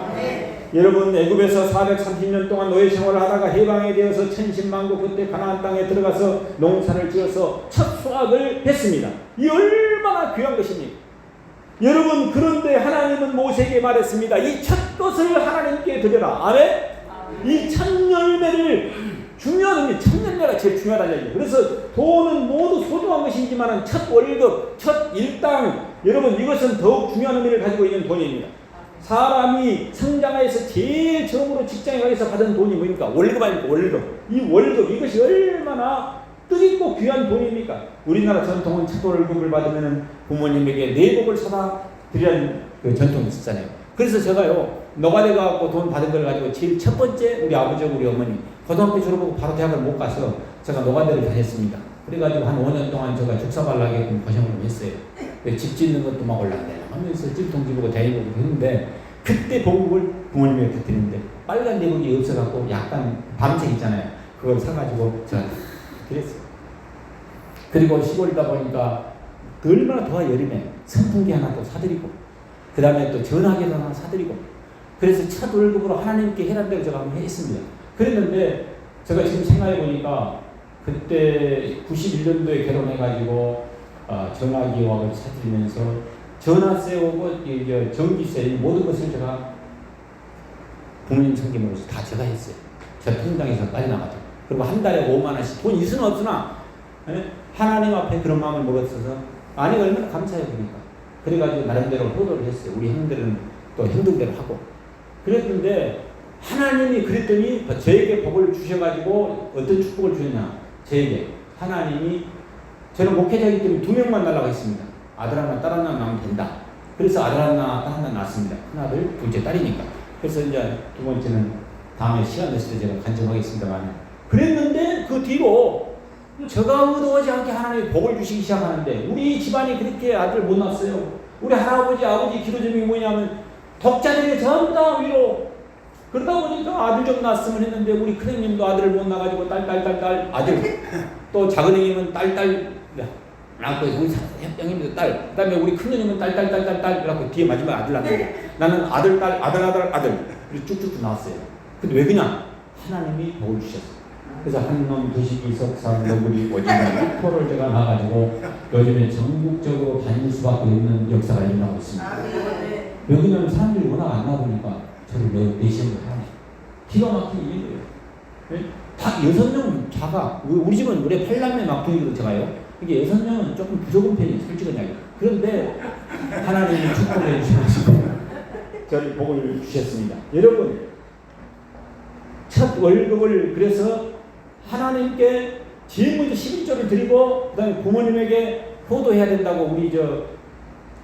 여러분, 애굽에서 430년 동안 노예 생활을 하다가 해방이 되어서 천신만고 그때 가나안 땅에 들어가서 농사를 지어서 첫 수확을 했습니다. 이 얼마나 귀한 것입니까? 여러분, 그런데 하나님은 모세에게 말했습니다. 이 첫 것을 하나님께 드려라. 아멘? 이 첫 열매를, 중요한 의미, 첫 열매가 제일 중요하다는 얘기예요. 그래서 돈은 모두 소중한 것이지만 첫 월급, 첫 일당, 여러분 이것은 더욱 중요한 의미를 가지고 있는 돈입니다. 사람이 성장하여서 제일 처음으로 직장에 가서 받은 돈이 뭡니까? 월급 아닙니까? 월급. 이 월급, 이것이 얼마나 뜻있고 귀한 돈입니까? 우리나라 전통은 첫 월급을 받으면 부모님에게 내복을 사다 드리는 그 전통이 있었잖아요. 그래서 제가요, 노가대 가고 돈 받은 걸 가지고 제일 첫 번째 우리 아버지하고 우리 어머니 고등학교 졸업하고 바로 대학을 못 가서 제가 노가대를 다녔습니다. 그래가지고 한 5년 동안 제가 죽사발라게끔 고생을 했어요. 집 짓는 것도 막 올라가요 하면서 집통 집고 다니고 했는데 그때 복음을 부모님한테 드리는데 빨간 내복이 없어갖고 약간 밤색 있잖아요. 그걸 사가지고 제가 드렸어요. 그리고 시골이다 보니까 얼마나 더워 여름에 선풍기 하나 또 사드리고 그 다음에 또 전화기도 하나 사드리고 그래서 첫 월급으로 하나님께 해란 대로 제가 한번 했습니다. 그랬는데 제가 지금 생각해보니까 그때 91년도에 결혼해가지고 전화기와 사드리면서 전화세 오고 전기세 모든 것을 제가 부모님 챙김으로서 다 제가 했어요. 제 통장에서 빠져나가죠. 그리고 한 달에 5만 원씩 돈 있으나 없으나 하나님 앞에 그런 마음을 먹었어서 아내가 얼마나 감사해 보니까 그래가지고 나름대로 효도를 했어요. 우리 형들은 또 형들대로 하고 그랬는데 하나님이 그랬더니 저에게 복을 주셔가지고 어떤 축복을 주느냐 저에게 하나님이 저는 목회자이기 때문에 2명만 달라고 했습니다. 아들 하나 딸 하나 나오면 된다. 그래서 아들 하나 낳았습니다. 큰아들, 둘째 딸이니까. 그래서 이제 두 번째는 다음에 시간 됐을 때 제가 간증하겠습니다만, 그랬는데 그 뒤로 저가 의도하지 않게 하나님이 복을 주시기 시작하는데, 우리 집안이 그렇게 아들 못 낳았어요. 우리 할아버지, 아버지 기도점이 뭐냐면 독자들이 전부 다 위로. 그러다 보니까 아들 좀 낳았으면 했는데, 우리 큰형님도 아들을 못 낳아가지고 딸 아들, 또 작은 형님은 딸 낳고, 우리 형님도 딸, 그 다음에 우리 큰형님은 딸 그래갖고 뒤에 마지막 아들 낳고, 나는 아들 그리고 쭉쭉 나왔어요. 근데 왜 그냥 하나님이 복을 주셨어요. 그래서 한놈 두식이 석삼 너구리 오징어 6%를 제가 나가지고 요즘에 전국적으로 다닐 수밖에 없는 역사가 일어나고 있습니다. 왜냐면 사람들이 워낙 안 나보니까 저를 내시험을 하네. 기가 막히게 일이에요. 네? 다 6명 자가, 우리 집은 우리 8남매 막둥이도 제가요. 이게 6명은 조금 부족한 편이에요, 솔직한 이야기. 그런데 하나님이 축복해 주셔서 저를 복을 주셨습니다. 여러분, 첫 월급을 그래서 하나님께 제일 먼저 11조를 드리고, 그 다음에 부모님에게 효도해야 된다고 우리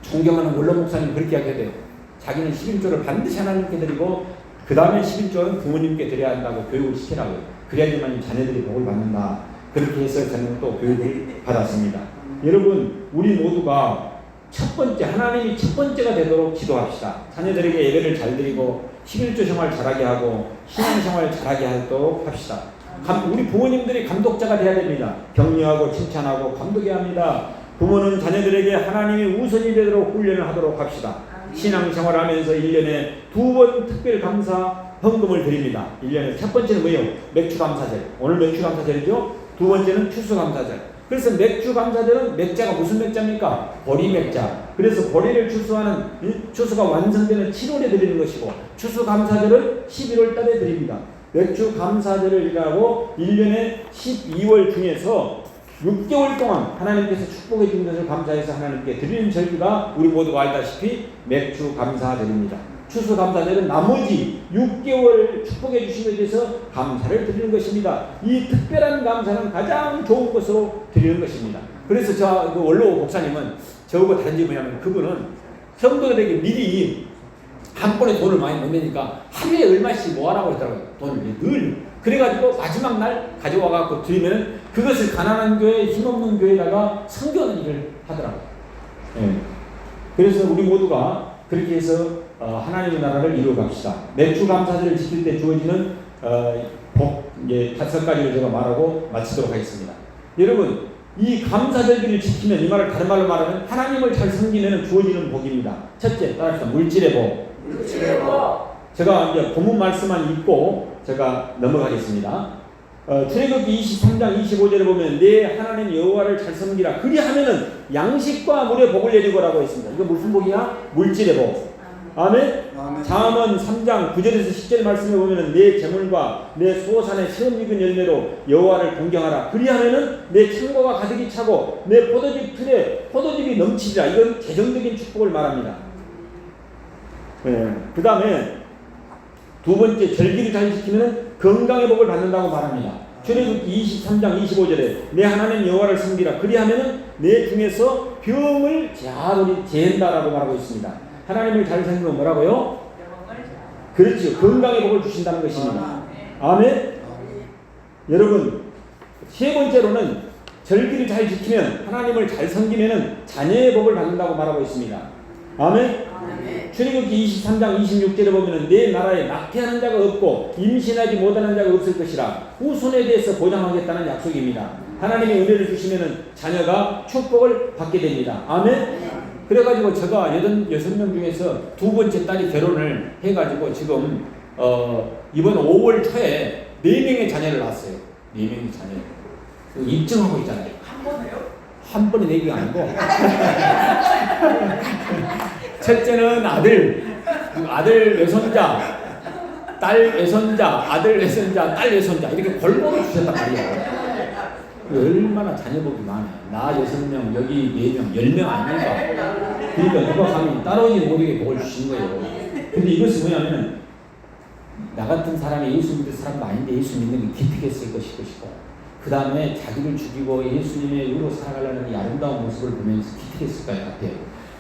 존경하는 원로 목사님 그렇게 이야기해요. 자기는 11조를 반드시 하나님께 드리고, 그 다음에 11조는 부모님께 드려야 한다고 교육을 시키라고요. 그래야지만 자녀들이 복을 받는다. 그렇게 해서 저는 또 교육을 받았습니다. 여러분, 우리 모두가 첫 번째, 하나님이 첫 번째가 되도록 기도합시다. 자녀들에게 예배를 잘 드리고 11조 생활 잘하게 하고 신앙 생활 잘하게 하도록 합시다. 우리 부모님들이 감독자가 돼야 됩니다. 격려하고 칭찬하고 감독해야 합니다. 부모는 자녀들에게 하나님이 우선이 되도록 훈련을 하도록 합시다. 신앙생활 하면서 1년에 2번 특별 감사 헌금을 드립니다. 1년에 첫 번째는 뭐예요? 맥주감사절. 오늘 맥주감사절이죠. 두 번째는 추수감사절. 그래서 맥주감사절은 맥자가 무슨 맥자입니까? 보리맥자. 그래서 보리를 추수하는, 추수가 완성되는 7월에 드리는 것이고, 추수감사절은 11월 달에 드립니다. 맥주감사절이라고 1년에 12월 중에서 6개월 동안 하나님께서 축복해 준 것을 감사해서 하나님께 드리는 절기가 우리 모두가 알다시피 맥주감사절입니다. 추수감사절은 나머지 6개월 축복해 주신 것에 대해서 감사를 드리는 것입니다. 이 특별한 감사는 가장 좋은 것으로 드리는 것입니다. 그래서 그 원로 목사님은 저하고 다른 점이 뭐냐면, 그분은 성도들에게 미리 한 번에 돈을 많이 넣으니까 하루에 얼마씩 모아라고 하더라고요. 돈을 늘. 그래가지고 마지막 날 가져와갖고 드리면 그것을 가난한 교회, 힘없는 교회에다가 선교하는 일을 하더라고요. 네. 그래서 우리 모두가 그렇게 해서 하나님의 나라를 이루어갑시다. 맥주감사절을 지킬 때 주어지는 복, 5가지를 제가 말하고 마치도록 하겠습니다. 여러분, 이 감사절기를 지키면, 이 말을 다른 말로 말하면 하나님을 잘 섬기면 주어지는 복입니다. 첫째, 따라합시다. 물질의 복. 물질의 복. 제가 이제 본문 말씀만 읽고 제가 넘어가겠습니다. 출애굽기 23장 25절에 보면 내 하나님 여호와를 잘 섬기라. 그리하면은 양식과 물의 복을 내리고라고 했습니다. 이거 무슨 복이야? 물질의 복. 아멘. 잠언 3장 9절에서 10절 말씀에 보면은 내 재물과 내 수호산의 처음 익은 열매로 여호와를 공경하라. 그리하면은 내 창고가 가득히 차고 내 포도집 틀에 포도즙이 넘치리라. 이건 재정적인 축복을 말합니다. 네. 그 다음에 두 번째, 절기를 잘 지키면 건강의 복을 받는다고 말합니다. 출애굽기 23장 25절에 내 하나님 여호와를 섬기라. 그리하면은 내 중에서 병을 제한다라고 말하고 있습니다. 하나님을 잘 섬기면 뭐라고요? 그렇죠. 건강의 복을 주신다는 것입니다. 아멘. 여러분, 세 번째로는 절기를 잘 지키면, 하나님을 잘 섬기면은 자녀의 복을 받는다고 말하고 있습니다. 아멘. 출애굽기 23장 26절에 보면은 내 나라에 낙태하는 자가 없고 임신하지 못하는 자가 없을 것이라. 후손에 대해서 보장하겠다는 약속입니다. 하나님이 은혜를 주시면은 자녀가 축복을 받게 됩니다. 아멘. 그래가지고 제가 86명 중에서 두 번째 딸이 결혼을 해가지고 지금 이번 5월 초에 4명의 자녀를 낳았어요. 4명의 자녀. 입증하고 있잖아요. 한 번에요? 한 번에 4개가 아니고 첫째는 아들 외손자, 딸 외손자, 아들 외손자, 딸 외손자 이렇게 골고루 주셨단 말이에요. 얼마나 자녀복이 많아요. 나 6명, 여기 4명, 10명 아닙니까? 그러니까 누가 감히 따라오지 못하게 복을 주신 거예요. 근데 이것이 뭐냐면, 나 같은 사람이 예수 믿을 사람도 아닌데 예수 믿는 게 기특했을 것이고, 그 다음에 자기를 죽이고 예수님의 의로 살아가려는 이 아름다운 모습을 보면서 기특했을 것 같아요.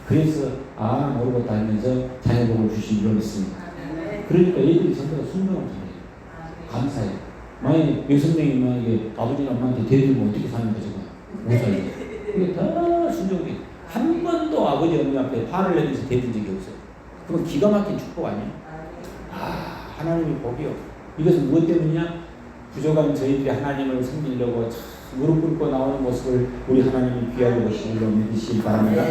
그래서 나 모르겠다 하면서 자녀 복을 주신 이유가 있습니다. 그러니까 애들이 전부 다 순종을 잘해요. 감사해요. 만약에 여성명이 만약에 아버지나 엄마한테 대들면 어떻게 사는 거죠? 못 살죠. 이게 다 순종이. 한 번도 아버지 어머니 앞에 화를 내면서 대든 적이 없어요. 그건 기가 막힌 축복 아니에요? 하나님의 복이요. 이것은 무엇 때문이냐? 부족한 저희들이 하나님을 섬기려고 무릎 꿇고 나오는 모습을 우리 하나님이 귀하게 보시는 걸 믿으시기 바랍니다.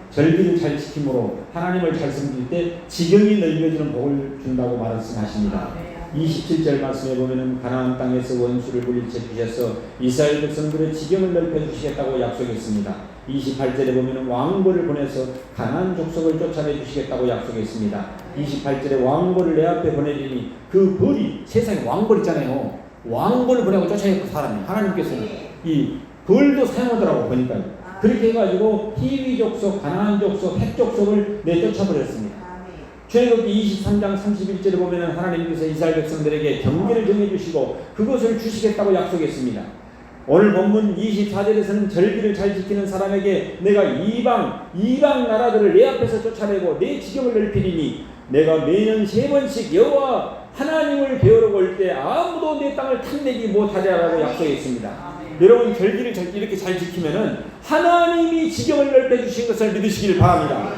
절기를 잘 지킴으로 하나님을 잘 섬길 때 지경이 넓어지는 복을 준다고 말씀하십니다. 27절 말씀에 보면은 가나안 땅에서 원수를 물리쳐 주셔서 이스라엘 백성들의 지경을 넓혀 주시겠다고 약속했습니다. 28절에 보면은 왕벌을 보내서 가나안 족속을 쫓아내 주시겠다고 약속했습니다. 28절에 왕벌을 내 앞에 보내리니 그 벌이 세상에 왕벌 있잖아요. 왕벌을 보내고 쫓아내고 사람이 하나님께서는 이 벌도 사용하더라고 보니까 그렇게 해가지고 히위 족속, 가나안 족속, 헷 족속을 내쫓아버렸습니다. 출애굽기 23장 31절에 보면 하나님께서 이스라엘 백성들에게 경계를 정해주시고 그것을 주시겠다고 약속했습니다. 오늘 본문 24절에서는 절기를 잘 지키는 사람에게 내가 이방 나라들을 내 앞에서 쫓아내고 내 지경을 넓히리니 내가 매년 3번씩 여호와 하나님을 배우러 올 때 아무도 내 땅을 탐내지 못하리라고 약속했습니다. 여러분 절기를 이렇게 잘 지키면은 하나님이 지경을 넓혀주신 것을 믿으시길 바랍니다.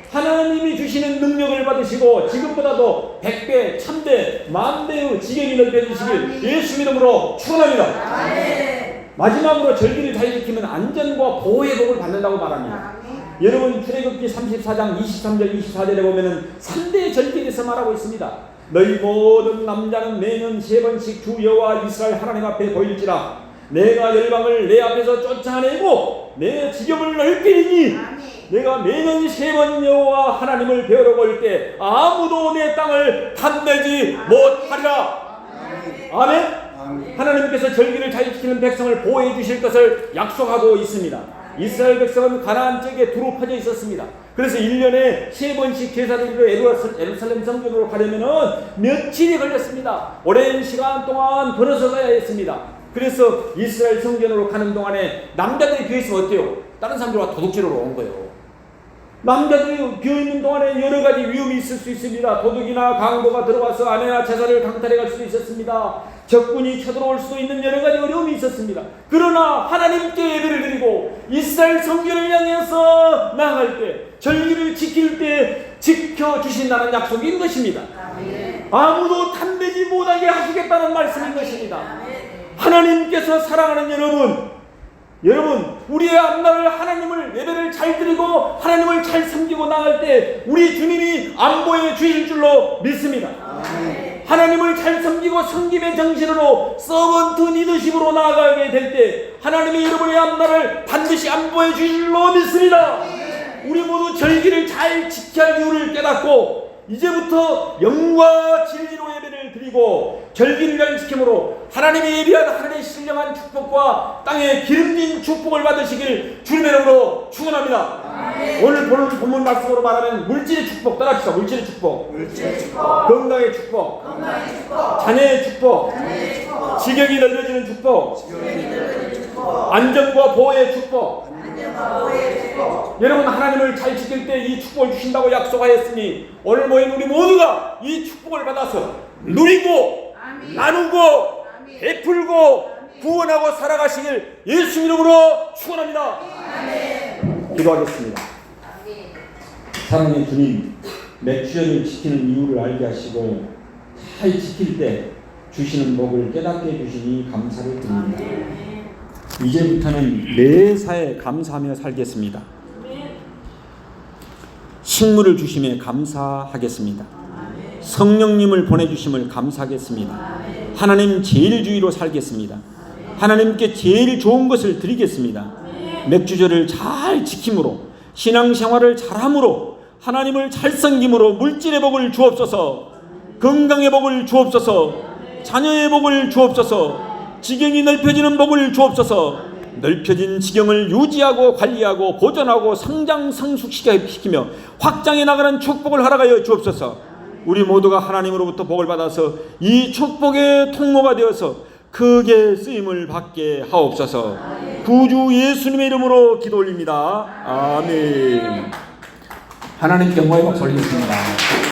하나님이 주시는 능력을 받으시고 지금보다도 100배, 1000배, 10,000배의 지경이 넓혀주시길 예수 이름으로 축원합니다. 마지막으로 절기를 잘 지키면 안전과 보호의 복을 받는다고 말합니다. 여러분 출애굽기 34장 23절 24절에 보면은 3대 절기에 대해서 말하고 있습니다. 너희 모든 남자는 매년 3번씩 주 여호와 이스라엘 하나님 앞에 보일지라 내가 열방을 내 앞에서 쫓아내고 내 지경을 넓히니 내가 매년 3번 여호와 하나님을 배우러 올 때 아무도 내 땅을 탐내지 못하리라. 아멘. 하나님께서 절기를 잘 지키는 백성을 보호해 주실 것을 약속하고 있습니다. 이스라엘 백성은 가나안 쪽에 두루 퍼져 있었습니다. 그래서 1년에 3번씩 제사드리러 예루살렘 성전으로 가려면 며칠이 걸렸습니다. 오랜 시간 동안 걸어서 가야 했습니다. 그래서 이스라엘 성전으로 가는 동안에 남자들이 비어있으면 어때요? 다른 사람들과 도둑질하러 온 거예요. 남자들이 비어있는 동안에 여러 가지 위험이 있을 수 있습니다. 도둑이나 강도가 들어와서 아내나 제사를 강탈해 갈 수도 있었습니다. 적군이 쳐들어올 수도 있는 여러 가지 어려움이 있었습니다. 그러나 하나님께 예배를 드리고 이스라엘 성전을 향해서 나아갈 때 절기를 지킬 때 지켜주신다는 약속인 것입니다. 아무도 탐내지 못하게 하시겠다는 말씀인 것입니다. 하나님께서 사랑하는 여러분 우리의 앞날을 하나님을 예배를 잘 드리고 하나님을 잘 섬기고 나갈 때 우리 주님이 안보해 주실 줄로 믿습니다. 하나님을 잘 섬기고 섬김의 정신으로 서번트 리더십으로 나아가게 될 때 하나님이 여러분의 앞날을 반드시 안보해 주실 줄로 믿습니다. 우리 모두 절기를 잘 지켜야 할 이유를 깨닫고 이제부터 영과 진리로 예배를 드리고 절기를 잘 지킴으로 하나님이 예비한 하늘의 신령한 축복과 땅에 기름진 축복을 받으시길 주님의 이름으로 축원합니다. 오늘 본문 말씀으로 말하는 물질의 축복 따라합시다. 물질의 축복, 건강의 축복, 자녀의 축복, 지경이 넓어지는 축복, 안전과 보호의 축복. 여러분 하나님을 잘 지킬 때 이 축복을 주신다고 약속하였으니 오늘 모인 우리 모두가 이 축복을 받아서 누리고 나누고 베풀고 구원하고 살아가시길 예수 이름으로 축원합니다. 기도하겠습니다. 사랑하는 주님, 맥주전을 지키는 이유를 알게 하시고 잘 지킬 때 주시는 복을 깨닫게 해주시니 감사를 드립니다. 이제부터는 매사에 감사하며 살겠습니다. 식물을 주심에 감사하겠습니다. 성령님을 보내주심을 감사하겠습니다. 하나님 제일주의로 살겠습니다. 하나님께 제일 좋은 것을 드리겠습니다. 맥주절을 잘 지킴으로 신앙생활을 잘함으로 하나님을 잘 섬김으로 물질의 복을 주옵소서, 건강의 복을 주옵소서, 자녀의 복을 주옵소서, 지경이 넓혀지는 복을 주옵소서. 넓혀진 지경을 유지하고 관리하고 보존하고 성장 성숙시키며 확장해 나가는 축복을 허락하여 주옵소서. 우리 모두가 하나님으로부터 복을 받아서 이 축복의 통로가 되어서 크게 쓰임을 받게 하옵소서. 구주 예수님의 이름으로 기도 올립니다. 아멘. 하나님께 영광의 박수 올리겠습니다.